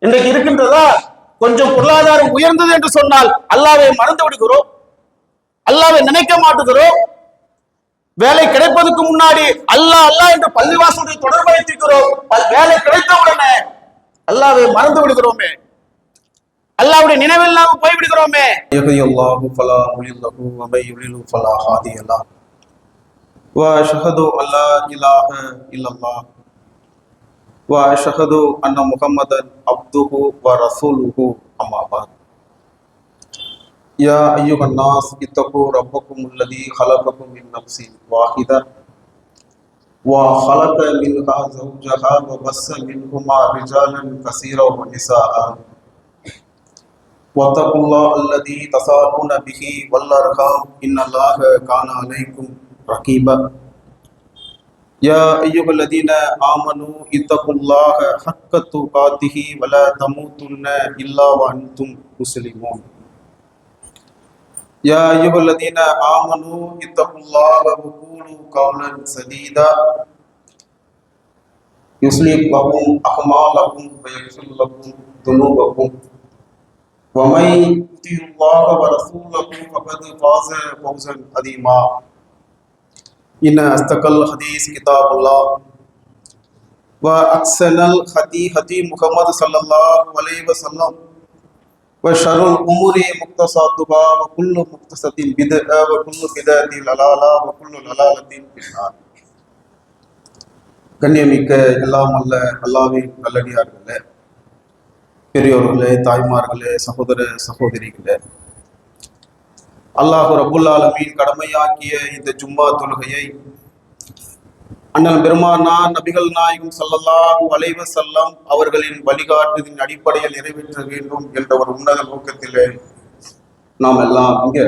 இன்றைக்கு இருக்கின்றதா? கொஞ்சம் பொருளாதாரம் உயர்ந்தது என்று சொன்னால் அல்லாவை மறந்து விடுகிறோம், அல்லாவை நினைக்க மாட்டுகிறோம். வேலை கிடைப்பதற்கு முன்னாடி அல்லாஹ் அல்லாஹ் என்று பள்ளிவாசலுடைய தொடர்பை வைத்திருக்கிறோம். வேலை கிடைத்த உடனே அல்லாவை மறந்து விடுகிறோமே, அல்லாஹ்வுடைய நினைவில்லாமல் போய் விடுகிறோமே. யஹ்தியல்லாஹு ஃபலா முலில்லஹு வ மை யுலில்லு ஃபலா ஹாதிய லஹு வ அஷ்ஹது அல்லா இலாஹ இல்லல்லாஹ் வ அஷ்ஹது அன்ன முஹம்மதன் அப்துஹு வ ரசூலுஹு அம்மா பஅத். யா அய்யுஹன் நாஸ் இத்தகு ரப்பக்கும் அல்லதி ஹலகக்கும் மின் நஃப்ஸின் வாஹிதா வ ஹலக மின்ஹா ஸௌஜஹா வ பஸ்ஸ மின்ஹுமா ரிஜாலன் கஸீரா வ நிஸாஅ واتقوا الله الذي تساءلون به والارحام ان الله كان عليكم رقيبا يا ايها الذين امنوا اتقوا الله حق تقاته ولا تموتن الا وانتم مسلمون يا ايها الذين امنوا اتقوا الله وقولوا قولا سديدا يصلح لكم اعمالكم ويغفر لكم ذنوبكم ومن يطع الله ورسوله فقد فاز فوزا عظيما ان اصدق الحديث كتاب الله واحسن الهدي هدي محمد صلى الله عليه وسلم وشر الامور محدثاتها وكل محدثة بدعة وكل بدعة ضلالة وكل ضلالة في النار. கண்ணியமிக்க எல்லாம் அல்ல அல்லாஹ்வின் நல்லடியார்களே, பெரியோர்களே, தாய்மார்களே, சகோதர சகோதரிகளே, அல்லாஹ் ரப்புல் ஆலமீன் கடமையாக்கிய இந்த ஜும்மா தொழுகையை அண்ணல் பெருமானார் நபிகள் நாயகம் ஸல்லல்லாஹு அலைஹி வஸல்லம் அவர்களின் வழிகாட்டுதலின் அடிப்படையில் நிறைவேற்ற வேண்டும் என்ற ஒரு உன்னத நோக்கத்திலே நாம் எல்லாம் இங்கே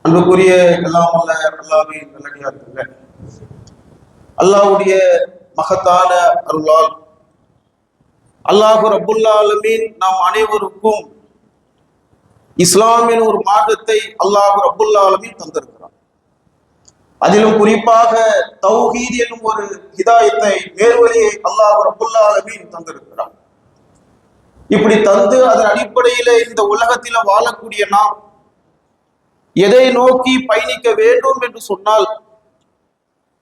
அன்புக்குரிய எல்லாம் அல்ல அல்லாஹ்வின் நல்லடியார்களே, அல்லாஹ்வுடைய மகத்தான அருளால் அல்லாஹ் ரப்புல் ஆலமீன் நாம் அனைவருக்கும் இஸ்லாமின் ஒரு மார்க்கத்தை அல்லாஹ் ரப்புல் ஆலமீன் தந்திருக்கிறார். அதிலும் குறிப்பாக தௌஹீத் என்னும் ஒரு ஹிதாயத்தை, நேர்வழியை அல்லாஹ் ரப்புல் ஆலமீன் தந்திருக்கிறார். இப்படி தந்து அதன் அடிப்படையில இந்த உலகத்தில வாழக்கூடிய நாம் எதை நோக்கி பயணிக்க வேண்டும் என்று சொன்னால்,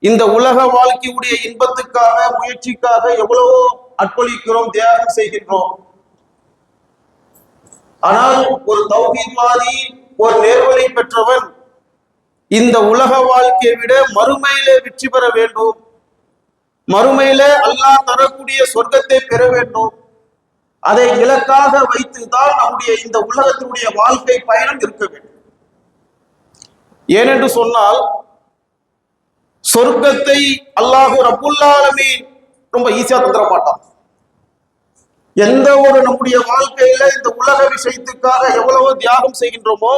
இந்த உலக வாழ்க்கையுடைய இன்பத்துக்காக முயற்சிக்காக எவ்வளவோ அர்ப்பணிக்கிறோம், தியாகம் செய்கின்றோம். ஆனால் ஒரு தௌஹீத்வாதி, ஒரு நேர்வழி பெற்றவன் இந்த உலக வாழ்க்கையை விட மறுமையிலே வெற்றி பெற வேண்டும், மறுமையிலே அல்லாஹ் தரக்கூடிய சொர்க்கத்தை பெற வேண்டும், அதை இலக்காக வைத்துதான் நம்முடைய இந்த உலகத்தினுடைய வாழ்க்கை பயணம் இருக்க வேண்டும். ஏனென்று சொன்னால், சொர்க்கத்தை அல்லாஹ் ரப்புல் ஆலமீன் ரொம்ப ஈஸியா தந்துட மாட்டான். எந்த ஒரு நம்முடைய வாழ்க்கையில இந்த உலக விஷயத்துக்காக எவ்வளவோ தியாகம் செய்கின்றோமோ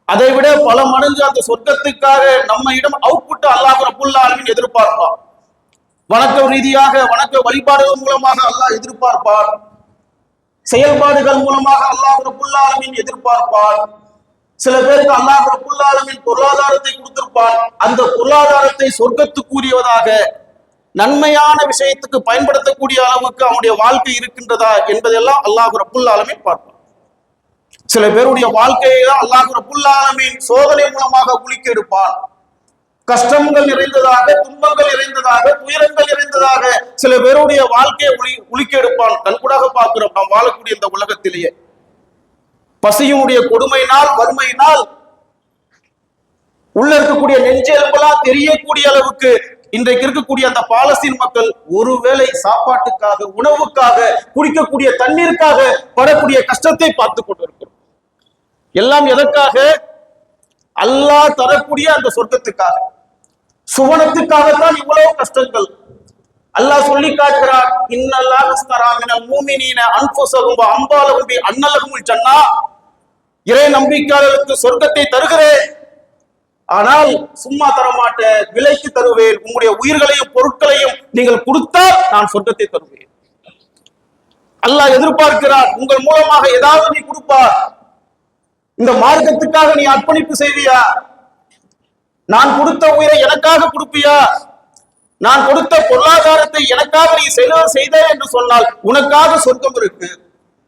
அதை விட பல மடங்கு அந்த சொர்க்கத்துக்காக நம்ம இடம் அவுட்புட் அல்லாஹ் ரப்புல் ஆலமீன் எதிர்பார்ப்பான். வணக்க ரீதியாக வணக்க வழிபாடுகள் மூலமாக அல்லாஹ் எதிர்பார்ப்பான், செயல்பாடுகள் மூலமாக அல்லாஹ் ரப்புல் ஆலமீன் எதிர்பார்ப்பான். சில பேருக்கு அல்லாஹ் ரப்புல் ஆலமீன் பொருளாதாரத்தை கொடுத்திருப்பான், அந்த பொருளாதாரத்தை சொர்க்கத்துக்குரியவதாக நன்மையான விஷயத்துக்கு பயன்படுத்தக்கூடிய அளவுக்கு அவனுடைய வாழ்க்கை இருக்கின்றதா என்பதெல்லாம் அல்லாஹ் ரப்புல் ஆலமீன் பார்ப்பான். சில பேருடைய வாழ்க்கையை அல்லாஹ் ரப்புல் ஆலமீன் சோதனை மூலமாக குளிக்க எடுப்பான். கஷ்டங்கள் நிறைந்ததாக, துன்பங்கள் நிறைந்ததாக, துயரங்கள் நிறைந்ததாக சில பேருடைய வாழ்க்கையை உளிக்க எடுப்பான். கண்கூடாக பார்க்கிறோம் நாம் வாழக்கூடிய இந்த உலகத்திலேயே. பசியினுடைய கொடுமையினால், வறுமையினால் உள்ள இருக்கக்கூடிய நெஞ்செலும்பெல்லாம் தெரியக்கூடிய அளவுக்கு இன்றைக்கு இருக்கக்கூடிய அந்த பாலஸ்தீன் மக்கள் ஒருவேளை சாப்பாட்டுக்காக, உணவுக்காக, குடிக்கக்கூடிய தண்ணீருக்காக படக்கூடிய கஷ்டத்தை பார்த்து கொண்டிருக்கிறோம். எல்லாம் எதற்காக? அல்லாஹ் தரக்கூடிய அந்த சொர்க்கத்துக்காக, சுவனத்துக்காகத்தான் இவ்வளவு கஷ்டங்கள். அல்லாஹ் சொல்லி காட்டுகிறார், இன்னல்லாஹ் அஸ்தரா மினல் முஃமினீன அன்ஃபுஸஹும் வ அம்வாலஹும் பிஅன்னலஹுமுல் ஜன்னah. இறை நம்பிக்கையாளர்களுக்கு சொர்க்கத்தை தருகிறேன், ஆனால் சும்மா தரமாட்டேன், விலைக்கு தருவேன். உங்களுடைய உயிர்களையும் பொருட்களையும் நீங்கள் கொடுத்தால் நான் சொர்க்கத்தை தருவேன். அல்லாஹ் எதிர்பார்க்கிறார், உங்கள் மூலமாக ஏதாவது நீ கொடுப்பார். இந்த மார்க்கத்துக்காக நீ அர்ப்பணிப்பு செய்வியா? நான் கொடுத்த உயிரை எனக்காக கொடுப்பியா? நான் கொடுத்த பொருளாதாரத்தை எனக்காக நீ செலவு செய்தே என்று சொன்னால் உனக்காக சொர்க்கம் இருக்கு.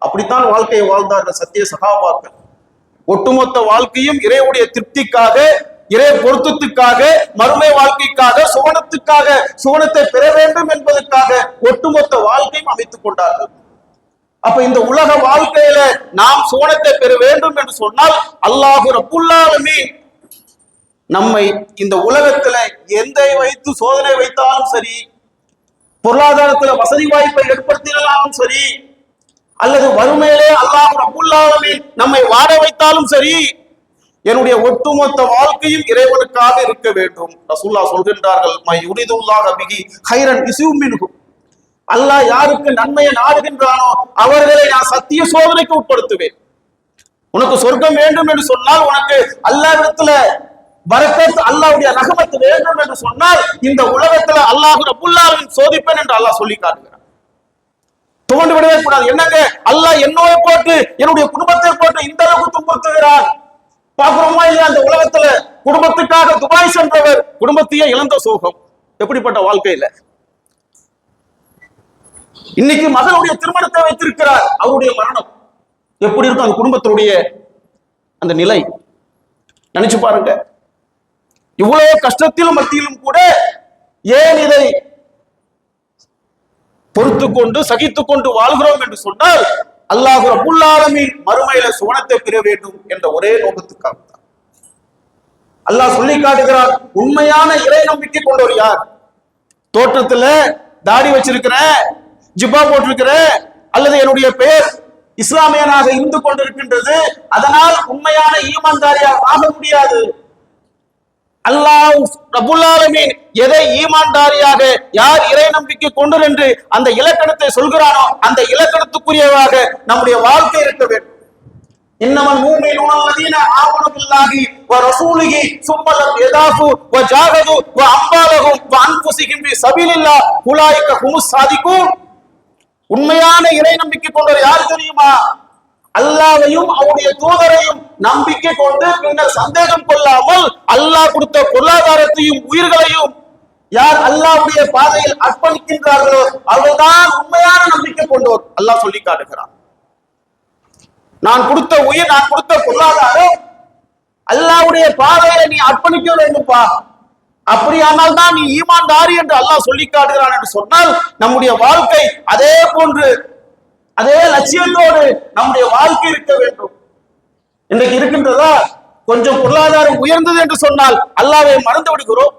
அப்படித்தான் வாழ்க்கையை வாழ்ந்தார்கள் சத்திய சகாபாக்கள். ஒட்டுமொத்த வாழ்க்கையும் இறைவுடைய திருப்திக்காக, இறை பொருத்தத்துக்காக, மறுமை வாழ்க்கைக்காக, சுவனத்துக்காக, சுவனத்தை பெற வேண்டும் என்பதற்காக ஒட்டுமொத்த வாழ்க்கையும் அமைத்துக் கொண்டார்கள். அப்ப இந்த உலக வாழ்க்கையில நாம் சுவனத்தை பெற வேண்டும் என்று சொன்னால் அல்லாஹ் ரப்புல் ஆலமீன் நம்மை இந்த உலகத்துல எந்த வைத்து சோதனை வைத்தாலும் சரி, பொருளாதாரத்துல வசதி வாய்ப்பை ஏற்படுத்தினாலும் சரி, அல்லது வறுமையிலே அல்லாஹ் ரப்புல் ஆலமீன் நம்மை வாட வைத்தாலும் சரி, என்னுடைய ஒட்டுமொத்த வாழ்க்கையும் இறைவனுக்காக இருக்க வேண்டும். ரசூலுல்லாஹ் சொல்கின்றார்கள், மை யுரிதுல்லாஹ பிஹி கைரன் யுஸிபு மின்ஹு. அல்லாஹ் யாருக்கு நன்மையை நாடுகின்றானோ அவர்களை நான் சத்திய சோதனைக்கு உட்படுத்துவேன். உனக்கு சொர்க்கம் வேண்டும் என்று சொன்னால், உனக்கு அல்லாஹ்விடத்துல பரக்கத், அல்லாஹ்வுடைய ரஹமத் வேண்டும் என்று சொன்னால், இந்த உலகத்துல அல்லாஹ் ரப்புல் ஆலமீன் சோதிப்பேன் என்று அல்லாஹ் சொல்லி காட்டுகிறார். துவண்டு விடவே கூடாது. என்னங்க அல்லாஹ் என்னோட போட்டு என்னுடைய குடும்பத்தை போட்டு இந்த அளவுக்கு துன்புறுத்துகிறார். பாக்குறோமா இல்லையா? அந்த உலகத்துல குடும்பத்துக்காக துபாய் சென்றவர் குடும்பத்தையே இழந்த சோகம். எப்படிப்பட்ட வாழ்க்கையில இன்னைக்கு மகனுடைய திருமணத்தை வைத்திருக்கிறார், அவருடைய மரணம் எப்படி இருக்கும் அந்த குடும்பத்தினுடைய அந்த நிலை நினைச்சு பாருங்க. இவ்வளவு கஷ்டத்திலும் மத்தியிலும் கூட ஏன் இதை பொறுத்து கொண்டு சகித்துக் கொண்டு வாழ்கிறோம் என்று சொன்னால், அல்லாஹ் ரப்புல் ஆலமீன் மறுமையில சுவனத்தை பெற வேண்டும் என்ற ஒரே நோக்கத்துக்காக தான். அல்லாஹ் சொல்லி காட்டுகிறார், உண்மையான இறை நம்பிக்கை கொண்டவர் யார்? தோற்றத்துல தாடி வச்சிருக்கிற, ஜிப்பா போட்டிருக்கிற, அல்லது என்னுடைய பெயர் இஸ்லாமியனாக இருந்து கொண்டிருக்கின்றது, அதனால் உண்மையான ஈமான்தாரியாக ஆக முடியாது. அல்லாஹ் ரப்புல் ஆலமீன் எதை ஈமான்தாரியாக, யார் இறை நம்பிக்கை கொண்டு என்று அந்த இலக்கணத்தை சொல்கிறானோ அந்த இலக்கணத்துக்குரியவாக நம்முடைய வாழ்க்கை இருக்க வேண்டும். இன்னமல் மூமினூன அல்லதீன ஆமனு பில்லாஹி வ ரசூலிஹி ஸும்ம லம் யதாஃபு வ ஜாஹது வ அம்வாலஹும் வ அன்ஃபுஸிஹிம் ஃபீ ஸபீலில்லாஹ் உலாயிக ஹுமுஸ் ஸாதிகூன். உண்மையான இறை நம்பிக்கை கொண்டவர் யார் தெரியுமா? அல்லாஹ்வையும் அவருடைய தூதரையும் நம்பிக்கை கொண்டு பின்னர் சந்தேகம் கொள்ளாமல் அல்லாஹ் கொடுத்த பொருளாதாரத்தையும் உயிர்களையும் யார் அல்லாஹ்வுடைய பாதையில் அர்ப்பணிக்கின்றார்களோ அவர்தான் உண்மையான நம்பிக்கை கொண்டோர். அல்லாஹ் சொல்லி காட்டுகிறான், நான் கொடுத்த உயிர், நான் கொடுத்த பொருளாதாரம் அல்லாஹ்வுடைய பாதையில நீ அர்ப்பணிக்க வேண்டும்பா. அப்படியானால் தான் நீ ஈமான்தாரி என்று அல்லாஹ் சொல்லி காட்டுகிறான் என்று சொன்னால், நம்முடைய வாழ்க்கை அதே போன்று அதே லட்சியத்தோடு நம்முடைய வாழ்க்கை இருக்க வேண்டும். இன்றைக்கு இருக்கின்றதா? கொஞ்சம் பொருளாதாரம் உயர்ந்தது என்று சொன்னால் அல்லாஹ்வை மறந்து விடுகிறோம்,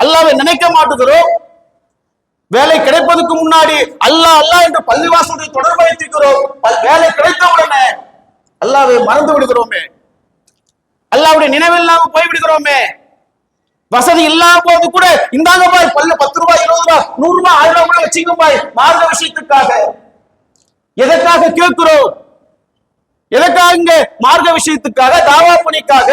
அல்லாஹ்வை நினைக்க மாட்டுகிறோம். வேலை கிடைப்பதற்கு முன்னாடி அல்லாஹ் அல்லாஹ் என்று பள்ளிவாசலுடைய தொடர்பு வைத்திருக்கிறோம். வேலை கிடைத்த உடனே அல்லாஹ்வை மறந்து விடுகிறோமே, அல்லாஹ்வுடைய நினைவில்லாம போய்விடுகிறோமே. வசதி இல்லாம போது கூட இந்தாங்க பாய், பல்ல 10 ரூபாய் 20 ரூபாய் 100 ரூபாய் 1000 ரூபாய் வச்சுங்க பாய், மார்க்க விஷயத்துக்காக. எதற்காக கேட்கிறோம்? எதற்காக? மார்க்க விஷயத்துக்காக, தாவா பணிக்காக,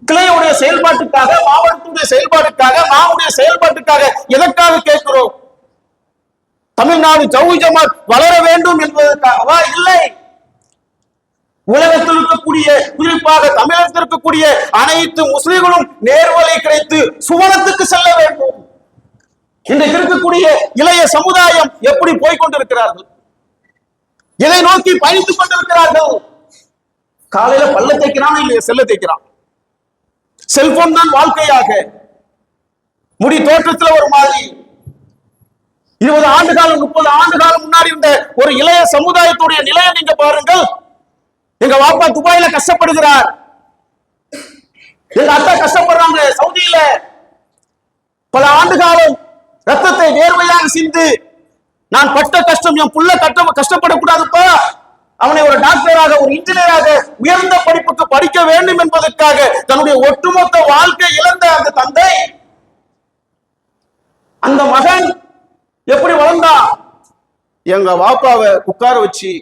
கிளையுடைய செயல்பாட்டுக்காக, மாவட்டத்துடைய செயல்பாட்டுக்காக, மாவுடைய செயல்பாட்டுக்காக எதற்காக கேட்கிறோம்? தமிழ்நாடு ஜவுளி ஜமாத் வளர வேண்டும் என்பதற்காகவா? இல்லை. உலகத்தில் இருக்கக்கூடிய, குறிப்பாக தமிழகத்தில் இருக்கக்கூடிய அனைத்து முஸ்லிம்களும் நேர்வழி கிடைத்து சுவனத்துக்கு செல்ல வேண்டும். இன்றைக்கு இருக்கக்கூடிய இளைய சமுதாயம் எப்படி போய்கொண்டிருக்கிறார்கள்? எதை நோக்கி பயணித்துக் கொண்டிருக்கிறார்கள்? காலையில பல்ல தேய்க்கிறான், இல்லையா செல்ல தேய்க்கிறான். செல்போன் தான் வாழ்க்கையாக, முடி தோற்றத்தில் ஒரு மாதிரி. 20 ஆண்டு காலம் 30 ஆண்டு காலம் முன்னாடி இருந்த ஒரு இளைய சமுதாயத்துடைய நிலையை நீங்க பாருங்கள். எங்க வாப்பா துபாயில கஷ்டப்படுகிறார், எங்க அத்தா கஷ்டப்படுறாங்க சவுதியில. பல ஆண்டு காலம் ரத்தத்தை வேர்வையாக சிந்து நான் பட்ட கஷ்டம் என் புள்ள கஷ்டப்படக்கூடாதுப்பா, அவனை ஒரு டாக்டராக, ஒரு இன்ஜினியராக உயர்ந்த படிப்புக்கு படிக்க வேண்டும் என்பதற்காக தன்னுடைய ஒட்டுமொத்த வாழ்க்கை இழந்த அந்த தந்தை, அந்த மகன் எப்படி வளர்ந்தான்? எங்க வாப்பாவை உட்கார வச்சு,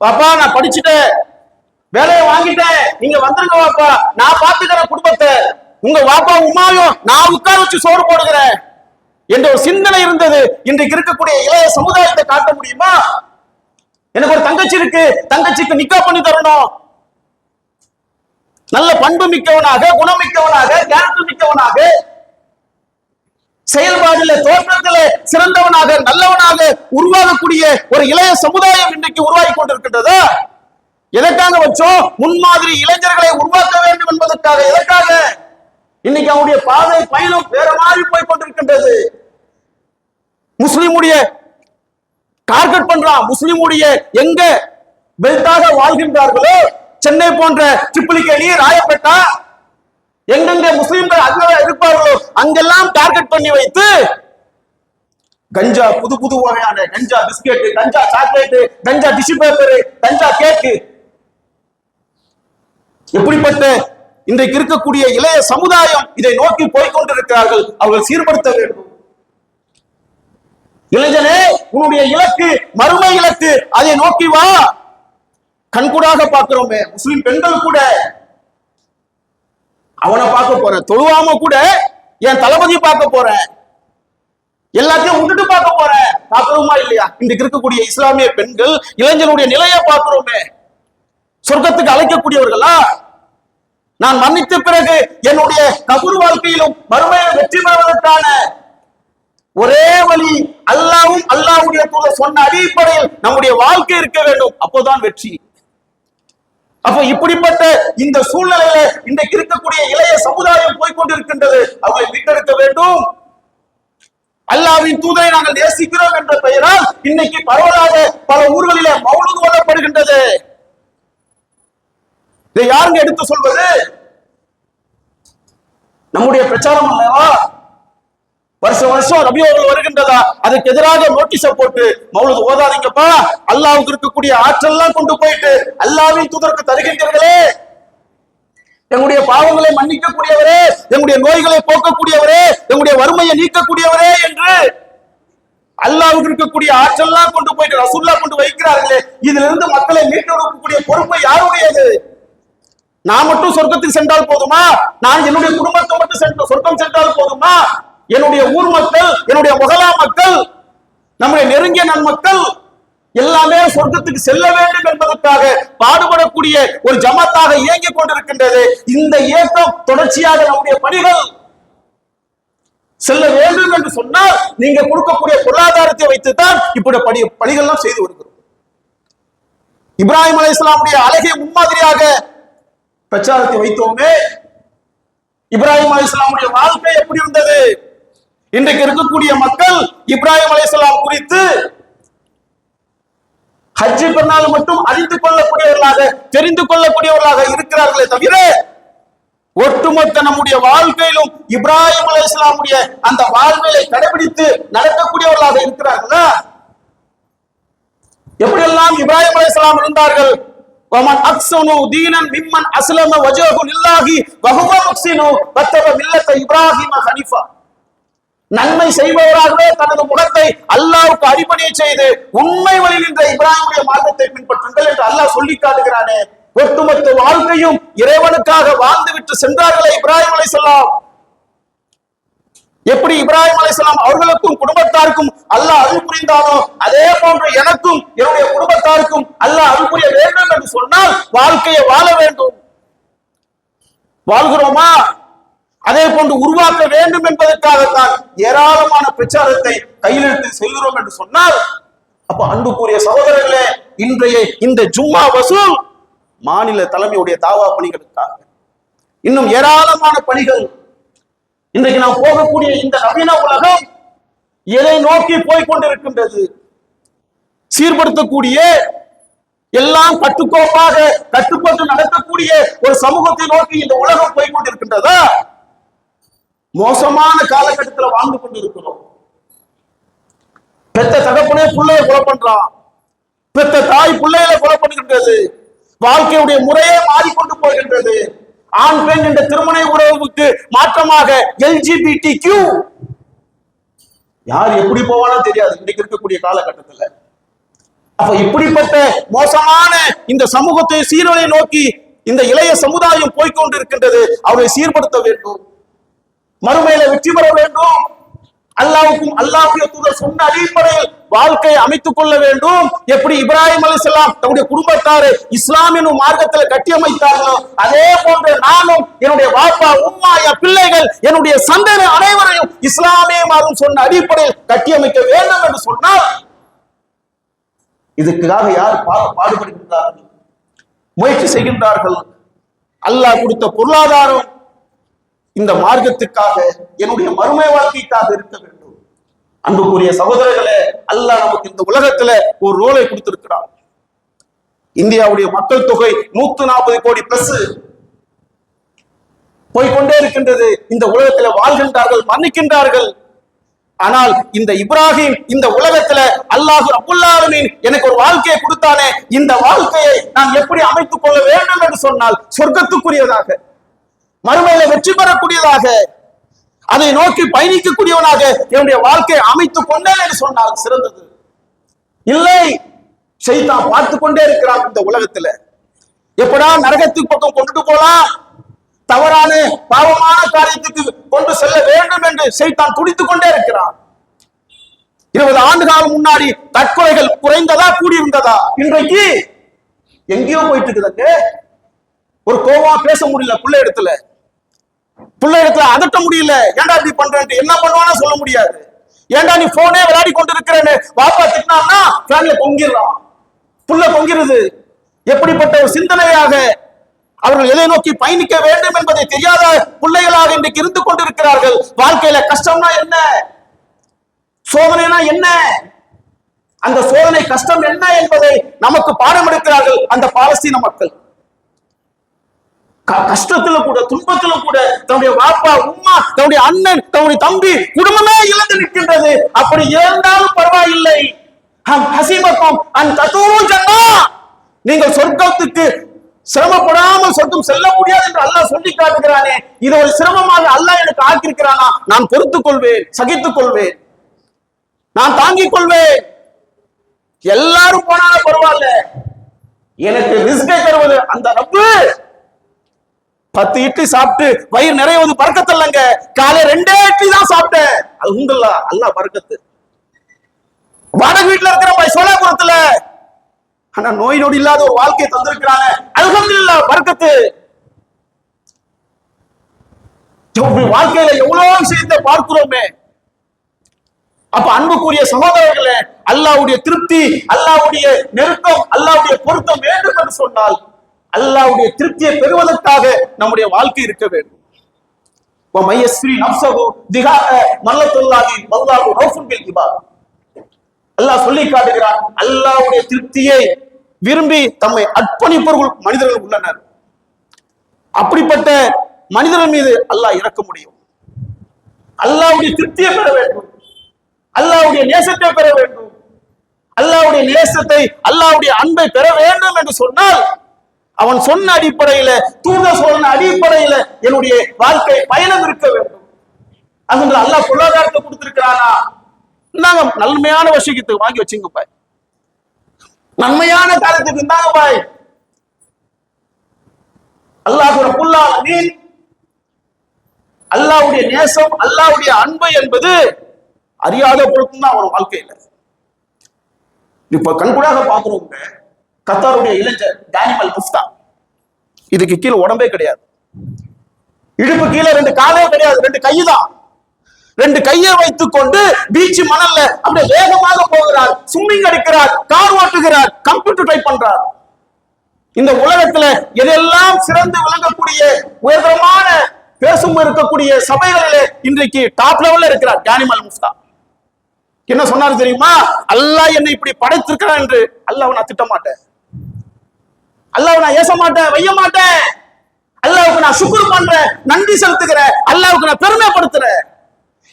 பாப்பா நான் படிச்சுட்டேன், வேலையை வாங்கிட்டேன், நீங்க வந்துருங்க வாப்பா, நான் பாத்துக்கிறேன் குடும்பத்தை, உங்க வாப்பா உமாயும் நான் உட்கார வச்சு சோறு போடுகிறேன் என்ற ஒரு சிந்தனை இருந்தது. இன்றைக்கு இருக்கக்கூடிய இளைய சமுதாயத்தை காட்ட முடியுமா? எனக்கு ஒரு தங்கச்சி இருக்கு, தங்கச்சிக்கு நிக்கா பண்ணி தரணும், நல்ல பண்பு மிக்கவனாக, குணமிக்கவனாக, கேரக்டர் மிக்கவனாக, செயல்பாடுல தோற்றத்துல சிறந்தவனாக நல்லவனாக உருவாகக்கூடிய ஒரு இளைய சமுதாயம் இன்றைக்கு உருவாகி கொண்டிருக்கின்றதா? எதற்காக வச்சோம்? முன்மாதிரி இளைஞர்களை உருவாக்க வேண்டும் என்பதற்காக. எதற்காக? இன்னைக்கு அவனுடைய பாதை பயணம் வேற மாதிரி போய் கொண்டிருக்கின்றது. முஸ்லிமுடைய டார்கெட் பண்றான். முஸ்லிமுடைய எங்க பெல்ட்டாக வாழ்கின்றார்களோ சென்னை போன்ற சிப்பிலிக்கேணி, ராயப்பேட்டா, எங்கெங்க முஸ்லிம்கள் அங்க இருப்பார்களோ அங்கெல்லாம் டார்கெட் பண்ணி வைத்து கஞ்சா, புது புது வகையான கஞ்சா பிஸ்கெட், கஞ்சா சாக்லேட், கஞ்சா டிஷ்யூ பேப்பர், கஞ்சா கேக்கு, எப்படிப்பட்ட இன்றைக்கு இருக்கக்கூடிய இளைய சமுதாயம் இதை நோக்கி போய்கொண்டிருக்கிறார்கள். அவர்கள் சீர்படுத்த வேண்டும். இளைஞனே, உன்னுடைய இலக்கு மறுமை இலக்கு, அதை நோக்கி வா. கண்கூடாக பார்க்கிறோமே முஸ்லிம் பெண்கள் கூட, அவனை பார்க்க போறேன், தொழுவாம கூட என் தளபதி பார்க்க போறேன், எல்லாத்தையும் விட்டுட்டு பார்க்க போறேன். பார்க்கிறோமா இல்லையா? இன்றைக்கு இருக்கக்கூடிய இஸ்லாமிய பெண்கள் இளைஞனுடைய நிலையை பார்க்கிறோமே. சொர்க்கத்துக்கு அழைக்கக்கூடியவர்களா? நான் மன்னித்த பிறகு என்னுடைய கபூர் வாழ்க்கையிலும் மறுமையை வெற்றி பெறுவதற்கான ஒரே வழி அல்லாஹ்வும் அல்லாஹ்வுடைய தூதர் சொன்ன அடிப்படையில் நம்முடைய வாழ்க்கை இருக்க வேண்டும். அப்போதான் வெற்றி. அப்ப இப்படிப்பட்ட இந்த சூழ்நிலையில இன்றைக்கு இருக்கக்கூடிய இளைய சமுதாயம் போய்கொண்டிருக்கின்றது. அவர்களை மீட்டெடுக்க வேண்டும். அல்லாஹ்வின் தூதரை நாங்கள் நேசிக்கிறோம் என்ற பெயரால் இன்னைக்கு பரவலாக பல ஊர்களில மௌலூத் ஓதப்படுகின்றது. இதை யாருங்க எடுத்து சொல்வது? நம்முடைய பிரச்சாரம் அல்லவா? வருஷம் வருஷம் ரபியுல் வருகின்றதா, அதுக்கு எதிராக நோட்டீஸ போட்டு மௌலூத் ஓதாதீங்கப்பா, அல்லாஹ்வுக்கு இருக்கக்கூடிய ஆற்றல் எல்லாம் கொண்டு போயிட்டு அல்லாஹ்வின் தூதருக்கு தருகின்றீர்களே, எங்களுடைய பாவங்களை மன்னிக்கக்கூடியவரே, எங்களுடைய நோய்களை போக்கக்கூடியவரே, எங்களுடைய வறுமையை நீக்கக்கூடியவரே என்று அல்லாஹ்வுக்கு இருக்கக்கூடிய ஆற்றல் எல்லாம் கொண்டு போயிட்டு ரசூலுல்லாஹ் கொண்டு வைக்கிறார்களே, இதுல இருந்து மக்களை மீட்டெடுக்கக்கூடிய பொறுப்பு யாருடையது? நான் மட்டும் சொர்க்கத்துக்கு சென்றால் போதுமா? நான் என்னுடைய குடும்பத்தை மட்டும் சொர்க்கம் சென்றால் போதுமா? என்னுடைய ஊர் மக்கள், என்னுடைய முகலா மக்கள், நம்முடைய நெருங்கிய நன்மக்கள் எல்லாமே சொர்க்கத்துக்கு செல்ல வேண்டும் என்பதற்காக பாடுபடக்கூடிய ஒரு ஜமாத்தாக இயங்கிக் கொண்டிருக்கின்றது. இந்த இயக்கம் தொடர்ச்சியாக நம்முடைய பணிகள் செல்ல வேண்டும் என்று சொன்னால் நீங்க கொடுக்கக்கூடிய பொருளாதாரத்தை வைத்துத்தான் இப்படி பணிகள்லாம் செய்து வருகிறோம். இப்ராஹிம் அலைஹிஸ்ஸலாமுடைய அழகிய முன்மாதிரியாக பிரச்சாரத்தை வைத்தோமே. இப்ராஹிம் அலைஹிஸ்ஸலாமுடைய வாழ்க்கை எப்படி இருந்தது? இன்றைக்கு இருக்கக்கூடிய மக்கள் இப்ராஹிம் அலைஹிஸ்ஸலாம் குறித்து ஹஜ் பெருநாள் மட்டும் அறிந்து கொள்ளக்கூடியவர்களாக, தெரிந்து கொள்ளக்கூடியவர்களாக இருக்கிறார்களே தவிர ஒட்டுமொத்த நம்முடைய வாழ்க்கையிலும் இப்ராஹிம் அலைஹிஸ்ஸலாமுடைய அந்த வாழ்வியலை கடைபிடித்து நடக்கக்கூடியவர்களாக இருக்கிறார்களா? எப்படியெல்லாம் இப்ராஹிம் அலைஹிஸ்ஸலாம் இருந்தார்கள்? وَمَنْ أَحْسَنُ دِينًا مِمَّنْ أَسْلَمَ وَجْهَهُ لِلَّهِ وَهُوَ مُحْسِنٌ وَاتَّبَعَ مِلَّةَ إِبْرَاهِيمَ حَنِيفًا. நன்மை செய்பவராகவே தனது முகத்தை அல்லாஹ்வுக்கு அர்ப்பணை செய்து உண்மை வழியில் நின்ற இப்ராஹிமுடைய மார்க்கத்தை பின்பற்றுங்கள் என்று அல்லாஹ் சொல்லி காட்டுகிறானே. ஒட்டுமொத்த வாழ்க்கையும் இறைவனுக்காக வாழ்ந்துவிட்டு சென்றார்களே இப்ராஹிம் அலைஹிஸ்ஸலாம். எப்படி இப்ராஹிம் அலைஹிஸ்ஸலாம் அவர்களுக்கும் குடும்பத்தாருக்கும் அல்லாஹ் அருள் புரிந்தானோ அதே போன்று எனக்கும் என்னுடைய குடும்பத்தாருக்கும் அல்லாஹ் அருள் புரிய வேண்டும் என்று சொன்னால் வாழ்க்கையை வாழ வேண்டும். வாழ்கிறோமா? அதே போன்று உருவாக்க வேண்டும் என்பதற்காகத்தான் ஏராளமான பிரச்சாரத்தை கையில் எடுத்து செல்கிறோம் என்று சொன்னால், அப்ப அன்புக்குரிய சகோதரர்களே, இன்றைய இந்த ஜும்மா வசூல் மாநில தலைமையுடைய தாவா பணிகளுக்காக இன்னும் ஏராளமான பணிகள். இன்றைக்கு நாம் போகக்கூடிய இந்த நவீன உலகம் எதை நோக்கி போய்கொண்டிருக்கின்றது? சீர்படுத்தக்கூடிய, எல்லாம் கட்டுக்கோப்பாக கட்டுப்பட்டு நடக்கக்கூடிய ஒரு சமூகத்தை நோக்கி இந்த உலகம் போய்கொண்டிருக்கின்றதா? மோசமான காலகட்டத்தில் வாழ்ந்து கொண்டிருக்கிறோம். பெத்த தகப்பனே பிள்ளைய கொலை பண்றான், பெத்த தாய் பிள்ளைகளை கொலை பண்ணுகின்றது, வாழ்க்கையுடைய முறையே மாறிக்கொண்டு போகின்றது. ஆண் பெண் என்ற திருமண உறவுக்கு மாற்றமாக LGBTQ யார் எப்படி போவானோ தெரியாது இன்னைக்கு இருக்கக்கூடிய காலகட்டத்தில். அப்ப இப்படிப்பட்ட மோசமான இந்த சமூகத்தை சீர்வலை நோக்கி இந்த இளைய சமுதாயம் போய்கொண்டிருக்கின்றது. அவரை சீர்படுத்த வேண்டும், மறுமையில வெற்றி பெற வேண்டும். அல்லாஹ்வுக்கும் அல்லாஹ்வுடைய தூதர் சொன்ன அடிப்படையில் வாழ்க்கையை அமைத்துக் கொள்ள வேண்டும். எப்படி இப்ராஹிம் அலைஹிஸ்ஸலாம் தன்னுடைய குடும்பத்தாரை இஸ்லாம் எனும் மார்க்கத்தில் கட்டியமைத்தார்களோ அதே போன்று நானும் என்னுடைய வாப்பா உம்மா என் பிள்ளைகள் என்னுடைய சந்ததி அனைவரையும் இஸ்லாமிய மார்க்கம் சொன்ன அடிப்படையில் கட்டியமைக்க வேண்டும் என்று சொன்னால் இதுக்காக யார் பாடுபடுகின்றார்கள், முயற்சி செய்கின்றார்கள்? அல்லாஹ் கொடுத்த பொருளாதாரம் இந்த மார்க்கத்துக்காக என்னுடைய மறுமை வாழ்க்கைக்காக இருக்க வேண்டும். அன்புக்குரிய சகோதரர்களே, அல்லாஹ் நமக்கு இந்த உலகத்துல ஒரு ரோலை கொடுத்திருக்கிறார். இந்தியாவுடைய மக்கள் தொகை 140 கோடி பிளஸ் போய்கொண்டே இருக்கின்றது. இந்த உலகத்துல வாழ்கின்றார்கள், மன்னிக்கின்றார்கள். ஆனால் இந்த இப்ராஹிம் இந்த உலகத்துல அல்லாஹ் ரப்புல் ஆலமீன் எனக்கு ஒரு வாழ்க்கையை கொடுத்தானே, இந்த வாழ்க்கையை நான் எப்படி அமைத்துக் கொள்ள வேண்டும் என்று சொன்னால் சொர்க்கத்துக்குரியதாக, மறுமையில வெற்றி பெறக்கூடியதாக, அதை நோக்கி பயணிக்கக்கூடியவனாக என்னுடைய வாழ்க்கையை அமைத்துக் கொண்டேன் என்று சொன்னால் சிறந்தது. இல்லை, ஷைத்தான் பார்த்து கொண்டே இருக்கிறான். இந்த உலகத்துல எப்படா நரகத்துக்கு பக்கம் கொண்டுட்டு போலாம், தவறான பாவமான காரியத்துக்கு கொண்டு செல்ல வேண்டும் என்று ஷைத்தான் துடித்துக் கொண்டே இருக்கிறான். 20 ஆண்டு காலம் முன்னாடி தற்கொலைகள் குறைந்ததா கூடியிருந்ததா? இன்றைக்கு எங்கேயோ போயிட்டு இருக்குதுங்க. ஒரு கோவமா பேச முடியல, பிள்ளை இடத்துல அதட்ட முடியல. ஏன்டா இப்படி பண்றேன், என்ன பண்ணுவான்னு சொல்ல முடியாது. ஏன்டா நீ போனே விளையாடி கொண்டு இருக்கிறேன்னு பாப்பா திட்டினான்னா ஃபேன்ல பொங்கிடுறான், புள்ள பொங்கிருது. எப்படிப்பட்ட ஒரு சிந்தனையாக அவர்கள் எதை நோக்கி பயணிக்க வேண்டும் என்பதை தெரியாத பிள்ளைகளாக இன்றைக்கு இருந்து கொண்டிருக்கிறார்கள். வாழ்க்கையில கஷ்டம்னா என்ன, சோதனைனா என்ன, அந்த சோதனை கஷ்டம் என்ன என்பதை நமக்கு பாடம் எடுக்கிறார்கள் அந்த பாலஸ்தீன மக்கள். கஷ்டத்துல கூட துன்பத்துல கூட தன்னுடைய வாப்பா உம்மா தன்னுடைய அண்ணன் தன்னுடைய தம்பி குடும்பமே இழந்து நிற்கின்றது. அப்படி இழந்தாலும் பரவாயில்லை, நீங்கள் சொர்க்கத்துக்கு சிரமப்படாமல் சொர்க்கம் செல்ல முடியாது என்று அல்லாஹ் சொல்லி காட்டுகிறானே, இது ஒரு சிரமமாக அல்லாஹ் எனக்கு ஆக்கியிருக்கிறானா, நான் பொறுத்துக் கொள்வேன், சகித்துக் கொள்வேன், நான் தாங்கிக் கொள்வேன். எல்லாரும் போனாலும் பரவாயில்ல, எனக்கு ரிஸ்கை தருவது அந்த ரப்பு. 10 இட்லி சாப்பிட்டு வயிறு நிறைவது பறக்கத்து இல்லைங்க. காலை 2 இட்லி தான் சாப்பிட்டேன், அல்ஹம்துலில்லாஹ், அல்லாஹ் பறக்கத்து. வாடகை வீட்டுல இருக்கிற சோழபுரத்துல ஆனா நோய் நொடி இல்லாத ஒரு வாழ்க்கையை தந்திருக்கிறாங்க, அல்ஹம்துலில்லாஹ் பறக்கத்து. வாழ்க்கையில எவ்வளவு விஷயத்தை பார்க்கிறோமே. அப்ப அன்புக்குரிய சகோதரர்களே, அல்லாஹ்வுடைய திருப்தி, அல்லாஹ்வுடைய நெருக்கம், அல்லாஹ்வுடைய பொருத்தம் வேண்டும் என்று சொன்னால் அல்லாஹ்வுடைய திருப்தியை பெறுவதற்காக நம்முடைய வாழ்க்கை இருக்க வேண்டும். அல்லாஹ் சொல்லி காட்டுகிறான், அல்லாஹ்வுடைய திருப்தியை விரும்பி தம்மை அர்ப்பணிப்பவர்கள் மனிதர்கள் உள்ளனர். அப்படிப்பட்ட மனிதர்கள் மீது அல்லாஹ் இறக்க முடியும். அல்லாஹ்வுடைய திருப்தியை பெற வேண்டும், அல்லாஹ்வுடைய நேசத்தை பெற வேண்டும். அல்லாஹ்வுடைய நேசத்தை, அல்லாஹ்வுடைய அன்பை பெற வேண்டும் என்று சொன்னால் அவன் சொன்ன அடிப்படையில, தூதர் சொன்ன அடிப்படையில என்னுடைய வாழ்க்கை பயணம் இருக்க வேண்டும். அது அல்லாஹ் பொருளாதாரத்தை கொடுத்திருக்கிறானா, நாங்க நன்மையான விஷயத்துக்கு வாங்கி வச்சுங்க பாய், நன்மையான காலத்துக்கு இருந்தாங்க பாய். அல்லாஹ் ரப்புல் ஆலமீன் அல்லாஹ்வுடைய நேசம், அல்லாஹ்வுடைய அன்பு என்பது அறியாத பொழுதும் தான் அவன் வாழ்க்கையில. இப்ப கண்கூடாக பாக்குறோம், கத்தாருடைய இளைஞர் டேனியல் முஃப்தா, இதுக்கு கீழே உடம்பே கிடையாது, இடுப்பு கீழே 2 காலே கிடையாது, 2 கை தான். 2 கையை வைத்துக் கொண்டு பீச் மணல்ல அப்படியே வேகமாக போகிறார், ஸ்விம்மிங் அடிக்கிறார், கார் ஓட்டுகிறார், கம்ப்யூட்டர் டைப் பண்றார். இந்த உலகத்துல எதெல்லாம் சிறந்து விளங்கக்கூடிய உயர்தரமான பேசும் இருக்கக்கூடிய சபைகளிலே இன்றைக்கு டாப் லெவல்ல இருக்கிறார் டேனியல் முஃப்தா. என்ன சொன்னாரு தெரியுமா? அல்லாஹ் என்னை இப்படி படைத்திருக்கிறான் என்று அல்லாஹ் நான் திட்ட மாட்டேன், அல்லாஹ் நான் ஏச மாட்டேன், வைய மாட்டேன். அல்லாஹ்வுக்கு நான் சுக்ர் பண்றேன், நன்றி செலுத்துகிறேன், அல்லாஹ்வுக்கு நான் பெருமைப்படுத்துறேன்.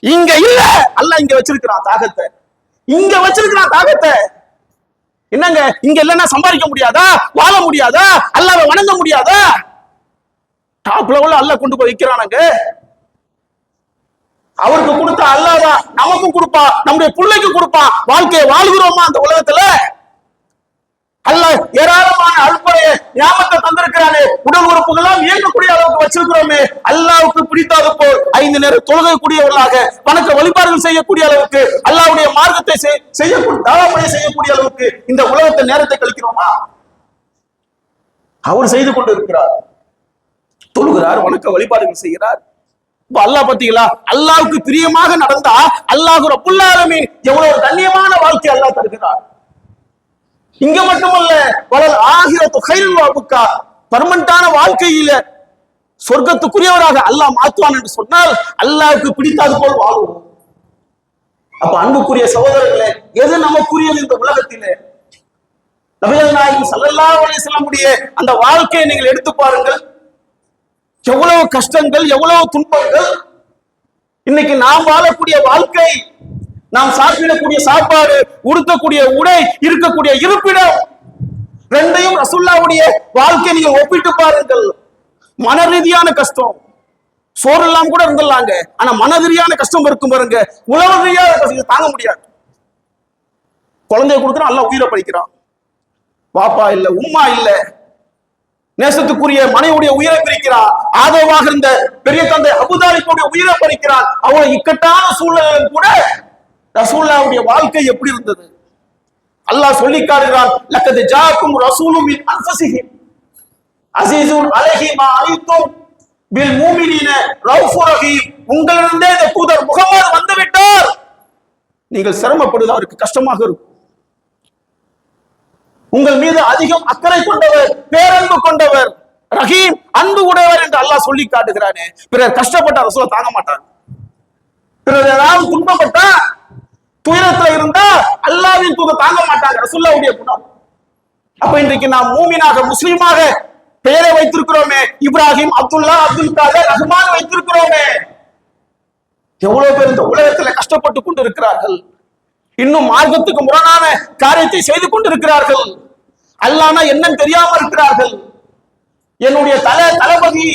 இங்க இல்ல, அல்லாஹ் இங்க வச்சிருக்கிறான் தாகத்தை, இங்க வச்சிருக்கிறான் தாகத்தை. என்னங்க இங்க இல்லைன்னா சம்பாதிக்க முடியாதா, வாழ முடியாதா, அல்லாஹ்வை வணங்க முடியாதா? டாப் லெவல்ல அல்லாஹ் கொண்டு போய் வைக்கிறானுங்க. அவருக்கு கொடுத்த அல்லாஹ் தான் நமக்கும் கொடுப்பான், நம்முடைய பிள்ளைக்கு கொடுப்பான். வாழ்க்கையை வாழ்கிறோமா அந்த உலகத்துல? அல்லாஹ் ஏராளமான அல்ப அடிப்படைய ஞாபகத்தை தந்திருக்கிறானே, உடல் உறுப்புகள்லாம் இயங்கக்கூடிய அளவுக்கு வச்சிருக்கிறோமே, அல்லாஹ்வுக்கு பிடித்தாது போல் 5 நேர தொழுகக்கூடியவர்களாக வணக்க வழிபாடுகள் செய்யக்கூடிய அளவுக்கு, அல்லாஹ்வுடைய மார்க்கத்தை செய்யக்கூடிய தாவப்படை செய்யக்கூடிய அளவுக்கு இந்த உலகத்தை நேரத்தை கழிக்கிறோமா? அவர் செய்து கொண்டு இருக்கிறார். தொழுகிறார், வணக்க வழிபாடுகள் செய்கிறார். அல்லாஹ் பாத்தீங்களா, அல்லாஹ்வுக்கு பிரியமாக நடந்தா அல்லாஹ் ரப்புல் ஆலமீன் எவ்வளவு ஒரு கண்ணியமான வாழ்க்கை அல்லாஹ் தருகிறார். இங்க மட்டுமல்ல, வலல் ஆகிரத்து கைருல் வஅபுக்கா, பர்மனண்டான வாழ்க்கையில சொர்க்கத்துக்குரியவராக அல்லாஹ் மாத்துவான் என்று சொன்னால் அல்லாஹ்வுக்கு பிடித்தாது போல் வாழுவோம். அப்ப அன்புக்குரிய சகோதரர்களே, எது நமக்குரியது இந்த உலகத்திலே? நபிகள் நாயகம் ஸல்லல்லாஹு அலைஹி வஸல்லமுடைய அந்த வாழ்க்கையை நீங்கள் எடுத்து பாருங்கள். எவ்வளவு கஷ்டங்கள், எவ்வளவு துன்பங்கள். இன்னைக்கு நாம் வாழக்கூடிய வாழ்க்கை, நாம் சாப்பிடக்கூடிய சாப்பாடு, உடுத்தக்கூடிய உடை, இருக்கக்கூடிய இருப்பிடம், ரெண்டையும் ரசூலுல்லாஹ்வுடைய வாழ்க்கை நீங்கள் ஒப்பிட்டு பாருங்கள். மன ரீதியான கஷ்டம், சோறு எல்லாம் கூட இருந்துடலாங்க, ஆனா மன ரீதியான கஷ்டம் இருக்கும் பாருங்க, உலக ரீதியான கஷ்டம் தாங்க முடியாது. குழந்தைய கொடுக்குறான், நல்லா உயிரை பறிக்கிறான். பாப்பா இல்ல, உம்மா இல்ல, நேசத்துக்குரிய மனைவியுடைய உயிரை பிரிக்கிறான். ஆதரவாக இருந்த பெரிய தந்தை அபூதாலிபுடைய உயிரை பறிக்கிறான். அவ்வளவு இக்கட்டான சூழலில் கூட ரசூலுல்லாஹ்வுடைய வாழ்க்கை எப்படி இருந்தது? அல்லாஹ் சொல்லி காட்டுகிறான், லக்கத் ஜாஅக்கும் ரசூலும் மின் அன்ஃபுசிஹிம் அஸீஸுன் அலைஹி மா அனித்தும் பில் முஃமினீன ரவுஃபுர் ரஹீம். உங்களிடந்தே இந்த தூதர் முகமது வந்து விட்டார், நீங்கள் சிரமப்படுவது அவருக்கு கஷ்டமாக இருக்கும். உங்கள் மீது அதிகம் அக்கறை கொண்டவர், பேரன்பு கொண்டவர், ரஹீம், அன்பு உடையவர் என்று அல்லாஹ் சொல்லி காட்டுகிறானே. பிறர் கஷ்டப்பட்ட ரசூல் தாங்க மாட்டார். பிறர் ஏதாவது துன்பப்பட்டா, துயரத்துல இருந்தா அல்லாஹ்வின் தூதர் தாங்க மாட்டாங்க. ரசூலுல்லாஹ்வுடைய குணம். அப்ப இன்றைக்கு நாம் மூமினாக, முஸ்லீமாக பெயரை வைத்திருக்கிறோமே, இப்ராஹிம், அப்துல்லா, அப்துல் காதர், ரஹ்மான் வைத்திருக்கிறோமே. எவ்வளவு பேர் இந்த உலகத்துல கஷ்டப்பட்டு கொண்டு இருக்கிறார்கள். இன்னும் மார்க்கத்துக்கு முரணான காரியத்தை செய்து கொண்டிருக்கிறார்கள். அல்லாஹ்னா என்னன்னு தெரியாம இருக்கிறார்கள். என்னுடைய தளபதி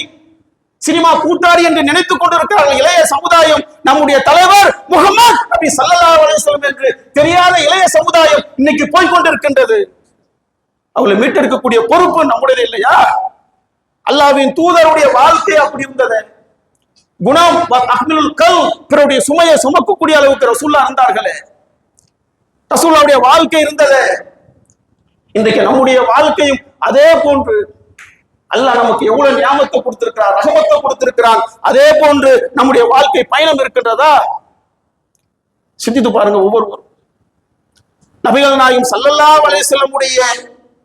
சினிமா கூட்டாளி என்று நினைத்துக் கொண்டிருக்கிறார்கள் இளைய சமுதாயம். நம்முடைய தலைவர் முஹம்மது நபி ஸல்லல்லாஹு அலைஹி வஸல்லம் என்று தெரியாத இளைய சமுதாயம் இன்னைக்கு போய் கொண்டிருக்கின்றது. அவளை மீட்டெடுக்கக்கூடிய பொறுப்பு நம்முடைய இல்லையா? அல்லாஹ்வின் தூதருடைய வாழ்க்கை அப்படி இருந்தது. குணம் அஹ்மிலுல் கல், பிறருடைய சுமையை சுமக்கக்கூடிய அளவுக்கு ரசூலுல்லாஹ் இருந்தார்களே, ரசூலுல்லாஹ்வுடைய வாழ்க்கை இருந்தது. இன்றைக்கு நம்முடைய வாழ்க்கையும் அதே போன்று அல்லாஹ் நமக்கு எவ்வளவு நியாமத்தை கொடுத்திருக்கிறார், ரஹமத்தை கொடுத்திருக்கிறான். அதே போன்று நம்முடைய வாழ்க்கை பயணம் இருக்கின்றதா? சிந்தித்து பாருங்க ஒவ்வொருவரும். நபிகள் நாயகம் ஸல்லல்லாஹு அலைஹி வஸல்லமுடைய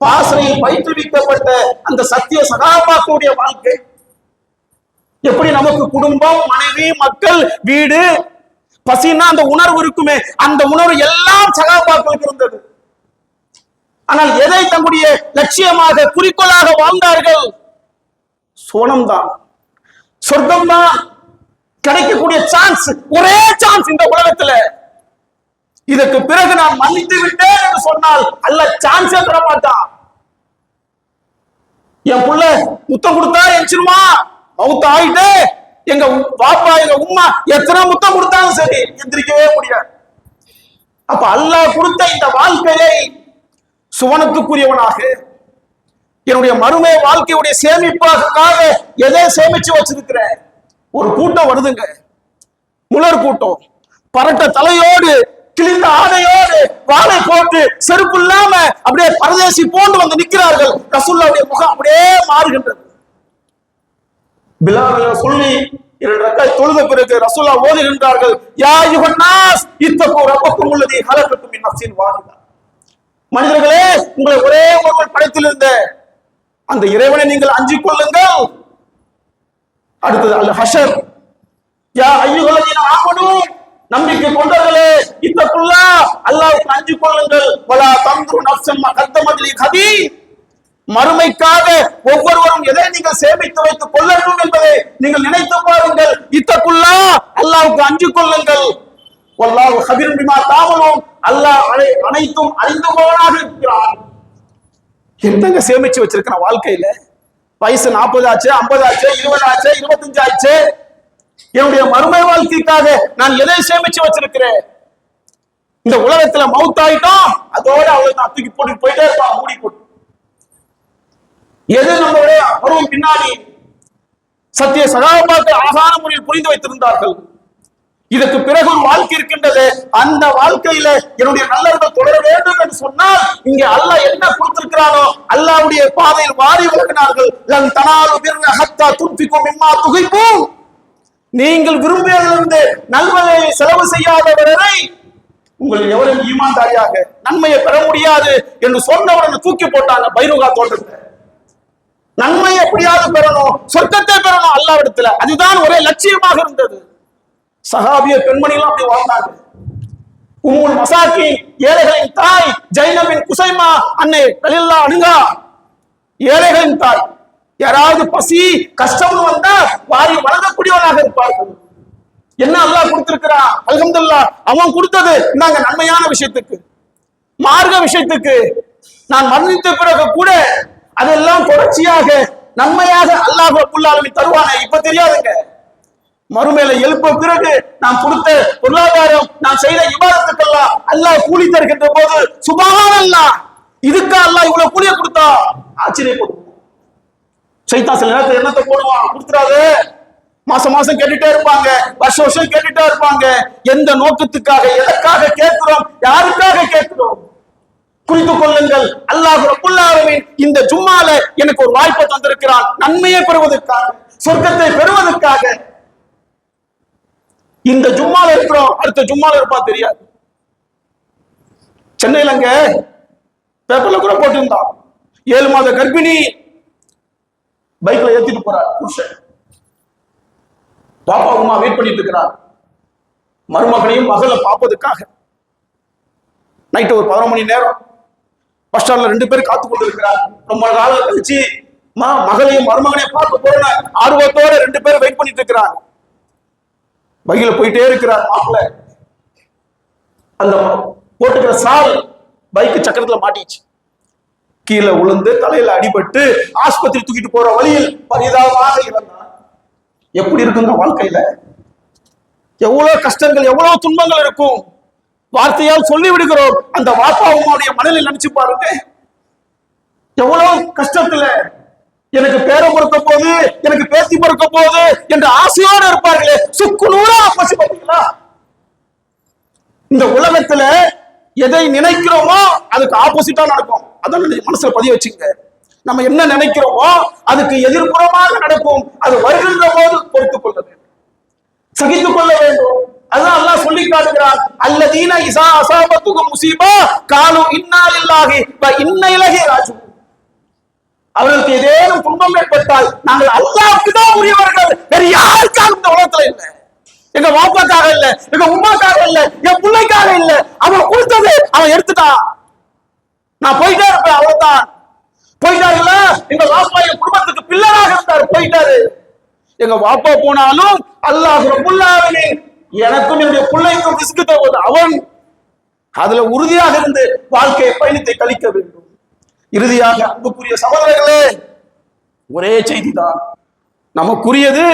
பாசறையில் பயிற்றுவிக்கப்பட்ட அந்த சத்திய சகாபாக்களுடைய வாழ்க்கை எப்படி நமக்கு குடும்பம், மனைவி, மக்கள், வீடு, பசின்னா அந்த உணர்வு இருக்குமே, அந்த உணர்வு எல்லாம் சகாபாக்களுக்கு இருந்தது. ஆனால் எதை தம்முடைய லட்சியமாக, குறிக்கோளாக வாழ்ந்தார்கள்? சோனம் தான், சொர்க்கம் தான், கிடைக்கக்கூடிய சான்ஸ், ஒரே சான்ஸ் இந்த உலகத்துல. இதற்கு பிறகு நான் மன்னித்து விட்டேன் என்று சொன்னால் அல்லாஹ் சான்ஸே தர மாட்டான். என் புள்ள முத்தம் கொடுத்தா எஞ்சிருமா, மவுத்த ஆயிட்டு எங்க பாப்பா, எங்க உம்மா எத்தனை முத்தம் கொடுத்தாலும் சரி எந்திரிக்கவே முடியாது. அப்ப அல்லாஹ் கொடுத்த இந்த வாழ்க்கையை சுவனத்துக்குரியவனாக, என்னுடைய மறுமை வாழ்க்கையுடைய சேமிப்பாக எதை சேமிச்சு வச்சிருக்கிறேன்? ஒரு கூட்டம் வருதுங்க, முழர் கூட்டம், பரட்ட தலையோடு, கிழிந்த ஆடையோடு, வாளை போட்டு, செருப்பு இல்லாம அப்படியே பரதேசி போன்று வந்து நிற்கிறார்கள். ரசூலுல்லாஹ்வுடைய முகம் அப்படியே மாறுகின்றது. பிலால் சொல்லி 2 ரக்காத் தொழுத பிறகு ரசூலுல்லாஹ் ஓதுகின்றார்கள், யா அய்யுஹன் நாஸ் இத்தகு ரப்பக்கும் அல்லதி ஹலகக்கும் மின் நஃப்ஸின் வாஹிதா. மனிதர்களே, உங்களை ஒரே ஒருவர் படைத்திருந்த அந்த இறைவனை நீங்கள் அஞ்சிக் கொள்ளுங்கள். அடுத்தது அல் ஹஷர், யா அய்யுஹல்லதீன ஆமனூ, நம்பிக்கை கொண்டவர்களே, இத்தகுல்லாஹ், அல்லாஹ்வுக்கு அஞ்சிக் கொள்ளுங்கள். வலா தம்துரு நஃப்ஸன் மா கத்தமத் லிகதீன், மறுமைக்காக ஒவ்வொருவரும் எதை நீங்கள் சேமித்து வைத்துக் கொள்ளணும் என்பதை நீங்கள் நினைத்து பாருங்கள். இத்தகுல்லாஹ், அல்லாஹ்வுக்கு அஞ்சிக் கொள்ளுங்கள். வல்லாஹு கபீரும் பிமா தஅமலூன், அல்லாஹ் அனைத்தும் அறிந்தவனாக இருக்கிறான். என்னங்க சேமிச்சு வச்சிருக்கிற வாழ்க்கையில? வயசு 40 ஆச்சு, 50 ஆச்சு, 20 ஆச்சு, 25 ஆச்சு. என்னுடைய மறுமை வாழ்க்கைக்காக நான் எதை சேமிச்சு வச்சிருக்கிறேன்? இந்த உலகத்துல மவுத்தாயிட்டோம், அதோட அவ்வளவு தூக்கி போட்டு போயிட்டே இருப்பான், மூடி போட்டு. எது நம்மளுடைய பருவம் பின்னாடி சத்திய சகாபாக்கள் அழகான முறையில் புரிந்து வைத்திருந்தார்கள். இதற்கு பிறகு ஒரு வாழ்க்கை இருக்கின்றது. அந்த வாழ்க்கையில என்னுடைய நல்லவர்கள் தொடர வேண்டும் என்று சொன்னால் இங்கே அல்லாஹ் என்ன கொடுத்திருக்கிறானோ அல்லாஹ்வுடைய பாதையில் வாரி விலகினார்கள். லன் தனாலு பிர்ர ஹத்தா துன்ஃபிகு மிம்மா துஹிப்பூன். நீங்கள் விரும்பியதிலிருந்து நல்வழியை செலவு செய்யாதவரை உங்கள் எவரும் ஈமான்தாரியாக நன்மையை பெற முடியாது என்று சொன்னவரை தூக்கி போட்டாங்க பைருகா தோட்டத்தை. நன்மை எப்படியாவது பெறணும், சொர்க்கத்தை பெறணும் அல்லாஹ்விடத்துல, அதுதான் ஒரே லட்சியமாக இருந்தது. சஹாபிய பெண்மணிகள் அப்படி வாழ்ந்தாங்க. உம்முல் மசாக்கி, ஏழைகளின் தாய் ஜைனபின் குசைமா அன்னை ரலியல்லாஹு அன்ஹா, ஏழைகளின் தாய். யாராவது பசி கஷ்டம் வந்தா வாரி வழங்கக்கூடியவனாக இருப்பார்கள். என்ன அல்லாஹ் கொடுத்திருக்கிறான், அல்ஹம்துலில்லாஹ். அவன் கொடுத்தது நாங்க நன்மையான விஷயத்துக்கு, மார்க்க விஷயத்துக்கு. நான் மரணித்த பிறகு கூட அதெல்லாம் தொடர்ச்சியாக நன்மையாக அல்லாஹ் ரப்பல் ஆலமீன் தருவானே, இப்ப தெரியாதுங்க. மறுமையில எழுப்ப பிறகு நாம் கொடுத்த பொருளாதாரம், நாம் செய்த இபாதத்துக்கெல்லாம் அல்லாஹ் கூலி தருகின்ற போது சுப்ஹானல்லாஹ், இதுக்கா அல்லாஹ் இவ்வளவு கூலியை கொடுத்தா ஆச்சரியப்படுவோம். சைத்தான் சில நேரத்தில் என்னத்தை போடுவான், கொடுத்துறாது. மாசம் மாசம் கேட்டுட்டே இருப்பாங்க, வருஷம் வருஷம் கேட்டுட்டே இருப்பாங்க. எந்த நோக்கத்துக்காக, எதற்காக கேட்கிறோம், யாருக்காக கேட்கிறோம்? குறித்து கொள்ளுங்கள். அல்லாஹ் ரப்பல் ஆலமீன் இந்த ஜும்மால எனக்கு ஒரு வாய்ப்பை தந்திருக்கிறான், நன்மையை பெறுவதற்காக, சொர்க்கத்தை பெறுவதற்காக. இந்த ஜும்மால இருக்கிறோம், அடுத்த ஜும்மால இருப்பா தெரியாது. சென்னையில அங்க பேப்பர்ல கூட போட்டிருந்தான், 7 மாத கர்ப்பிணி பைக்ல ஏத்திட்டு போறார் புருஷன். பாப்பா அம்மா வெயிட் பண்ணிட்டு இருக்கிறார், மருமகனையும் மகளை பார்ப்பதற்காக. நைட்டு ஒரு 11 மணி நேரம் பஸ் ஸ்டாண்ட்ல 2 பேரும் காத்து கொண்டு இருக்கிறார். ரொம்ப காலம் கழிச்சு மகளையும் மருமகனையும் பார்க்க போறேன்னு ஆர்வத்தோட 2 பேரும் வெயிட் பண்ணிட்டு இருக்கிறாங்க. பைக்கில போயிட்டே இருக்கிறார் மாப்பிள்ள. அந்த போட்டுக்கிற சால் பைக்கு சக்கரத்துல மாட்டிச்சு, கீழே விழுந்து தலையில அடிபட்டு ஆஸ்பத்திரி தூக்கிட்டு போற வழியில் பரிதாபமாக இறந்தார். எப்படி இருக்குங்க வாழ்க்கையில? எவ்வளவு கஷ்டங்கள், எவ்வளவு துன்பங்கள் இருக்கும். வார்த்தையால் சொல்லி விடுகிறோம். அந்த வாப்பா அம்மாவுடைய மனதில் நினைச்சு பாருங்க, எவ்வளவு கஷ்டத்துல எனக்கு பேரம் பிறக்க போது, எனக்கு பேத்தி பிறக்க போது என்ற ஆசையோடு இருப்பார்களே, சுக்கு நூறா பசி. பார்த்தீங்களா, இந்த உலகத்துல எதை நினைக்கிறோமோ அதுக்கு ஆப்போசிட்டா நடக்கும். அதான் மனசுல பதிய வச்சுங்க. நம்ம என்ன நினைக்கிறோமோ அதுக்கு எதிர்ப்புறமாக நடக்கும். அது வருகின்ற போது பொறுத்துக் கொள்ள வேண்டும், சகித்துக் கொள்ள வேண்டும். அதான் அல்லாஹ் சொல்லி காட்டுகிறான், அல்லதீன இஸா அஸாபத்துகும் முஸீபா காலு இன்னா லில்லாஹி வ இன்னா இலைஹி ராஜிஊன். அவர்களுக்கு ஏதேனும் துன்பம் ஏற்பட்டால் நாங்கள் அல்லாஹ்வுக்கு தான் உரியவர்கள், வேற யாருக்காக இந்த உலகத்துல இல்லை. எங்க வாப்பாக்காக இல்ல, எங்க உமாக்காக இல்ல, என் பிள்ளைக்காக இல்ல. அவன் கொடுத்தது அவன் எடுத்துட்டான், நான் போயிட்டே இருப்பேன், அவ்வளவுதான். போயிட்டாருல, எங்க வாப்பா என் குடும்பத்துக்கு பிள்ளராக இருந்தாரு, போயிட்டாரு. எங்க வாப்பா போனாலும் அல்லாஹ் ரப்பல் ஆலமீன் எனக்கும் என்னுடைய பிள்ளைக்கும் ரிஸ்க் தருவது அவன். அதுல உறுதியாக இருந்து வாழ்க்கையை பயணத்தை கழிக்க வேண்டும். இறுதியாக அன்புக்குரிய சகோதரர்களே, ஒரே செய்திதான். நமக்குரியது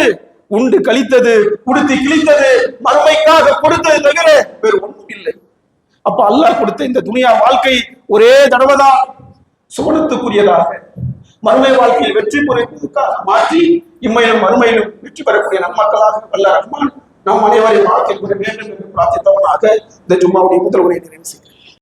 உண்டு கழித்தது, உடுத்தி கிழித்தது, மறுமைக்காக கொடுத்தது தவிர வேறு ஒன்றும் இல்லை. அப்ப அல்லாஹ் கொடுத்த இந்த துனியா வாழ்க்கை ஒரே தடவைதான் சுவனத்துக்குரியதாக, மறுமை வாழ்க்கையில் வெற்றி பெறுவதற்காக மாற்றி இம்மையிலும் மறுமையிலும் வெற்றி பெறக்கூடிய நன்மக்களாக வல்ல ரஹ்மான் நம் அனைவரையும் வாழ்க்கை பெற வேண்டும் என்று பிரார்த்தித்தவனாக இந்த ஜும்மாவுடைய முதல் உரையை நிறைவு செய்கிறேன்.